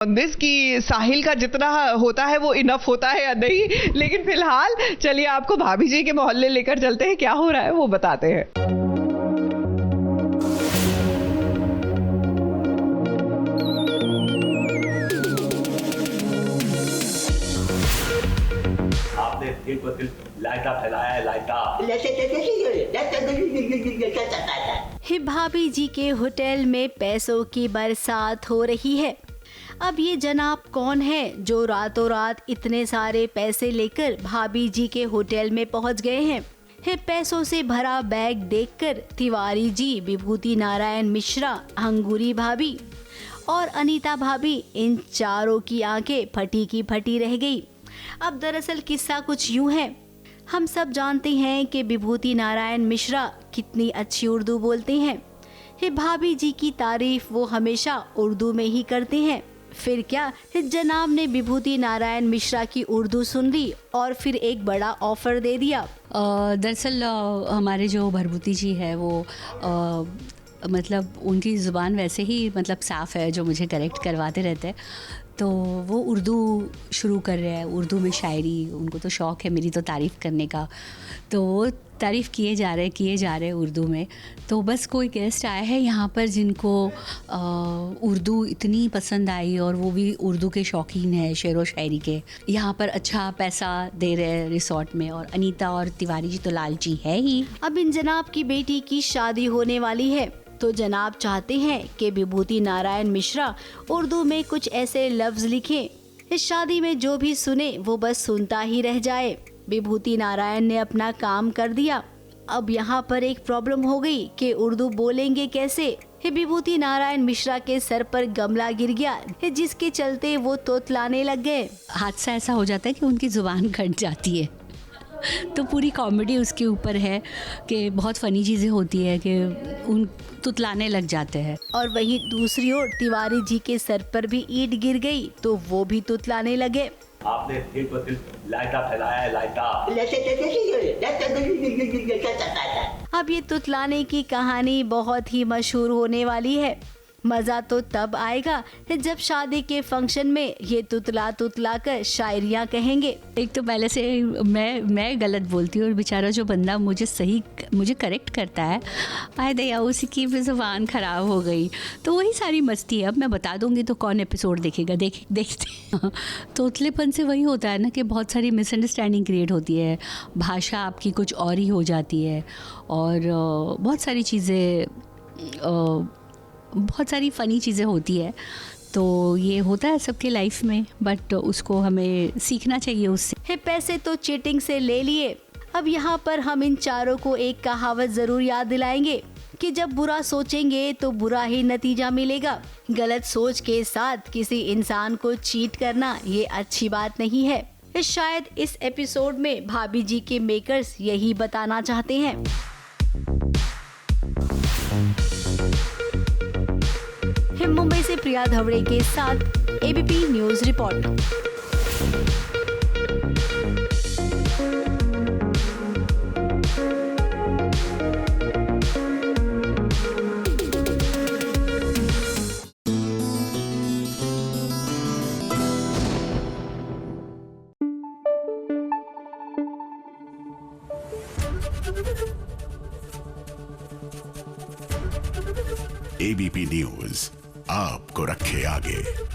This कि साहिल का जितना होता है वो इनफ होता है या नहीं, लेकिन फिलहाल चलिए आपको भाभी जी के मोहल्ले लेकर चलते हैं, क्या हो रहा है वो बताते हैं। आपने दिल को दिल लाइटा फैलाया है, लाइटा। हे भाभी जी के होटल में पैसों की बरसात हो रही है। अब ये जनाब कौन है जो रातों रात इतने सारे पैसे लेकर भाभी जी के होटल में पहुंच गए हैं। हे पैसों से भरा बैग देखकर तिवारी जी, विभूति नारायण मिश्रा, अंगूरी भाभी और अनीता भाभी, इन चारों की आंखें फटी की फटी रह गई। अब दरअसल किस्सा कुछ यूं है। हम सब जानते हैं कि विभूति नारायण मिश्रा कितनी अच्छी उर्दू बोलते हैं। हे भाभी जी की तारीफ वो हमेशा उर्दू में ही करते हैं। फिर क्या, जनाब ने विभूति नारायण मिश्रा की उर्दू सुन ली और फिर एक बड़ा ऑफर दे दिया। दरअसल हमारे जो भरभूति जी है वो मतलब उनकी ज़ुबान वैसे ही मतलब साफ़ है, जो मुझे करेक्ट करवाते रहते हैं। तो वो उर्दू शुरू कर रहे हैं, उर्दू में शायरी, उनको तो शौक़ है मेरी तो तारीफ़ करने का। तो वो तारीफ़ किए जा रहे उर्दू में। तो बस कोई गेस्ट आए हैं यहाँ पर जिनको उर्दू इतनी पसंद आई और वो भी उर्दू के शौकीन है, शेर व शायरी के। यहाँ पर अच्छा पैसा दे रहे हैं रिसोर्ट में, और अनीता और तिवारी जी तो लालची है ही। अब इन जनाब की बेटी की शादी होने वाली है, तो जनाब चाहते हैं कि विभूति नारायण मिश्रा उर्दू में कुछ ऐसे लफ्ज लिखें, इस शादी में जो भी सुने वो बस सुनता ही रह जाए। विभूति नारायण ने अपना काम कर दिया। अब यहाँ पर एक प्रॉब्लम हो गई कि उर्दू बोलेंगे कैसे। विभूति नारायण मिश्रा के सर पर गमला गिर गया, जिसके चलते वो तोतलाने लग गए। हादसा ऐसा हो जाता है कि उनकी ज़ुबान कट जाती है। तो पूरी कॉमेडी उसके ऊपर है कि बहुत फ़नी चीज़ें होती है कि उन तुतलाने लग जाते हैं। और वहीं दूसरी ओर तिवारी जी के सर पर भी ईंट गिर गई, तो वो भी तुतलाने लगे। आपने दिल को दिल लाइटा फैलाया है, लाइटा। अब ये तुतलाने की कहानी बहुत ही मशहूर होने वाली है। मज़ा तो तब आएगा जब शादी के फंक्शन में ये तुतला तुतला कर शायरियाँ कहेंगे। एक तो पहले से मैं गलत बोलती हूँ और बेचारा जो बंदा मुझे करेक्ट करता है, आए दया उसी की भी ज़ुबान ख़राब हो गई। तो वही सारी मस्ती है। अब मैं बता दूँगी तो कौन एपिसोड देखेगा, देखते तोतलेपन से वही होता है ना कि बहुत सारी मिसअंडरस्टैंडिंग क्रिएट होती है, भाषा आपकी कुछ और ही हो जाती है, और बहुत सारी चीज़ें बहुत सारी फ़नी चीज़ें होती है। तो ये होता है सबके लाइफ में, बट उसको हमें सीखना चाहिए उससे। पैसे तो चीटिंग से ले लिए। अब यहाँ पर हम इन चारों को एक कहावत ज़रूर याद दिलाएंगे कि जब बुरा सोचेंगे तो बुरा ही नतीजा मिलेगा। गलत सोच के साथ किसी इंसान को चीट करना ये अच्छी बात नहीं है। शायद इस एपिसोड में भाभी जी के मेकर्स यही बताना चाहते हैं। मुंबई से प्रिया धवड़े के साथ ABP news report. ABP news आपको रखे आगे।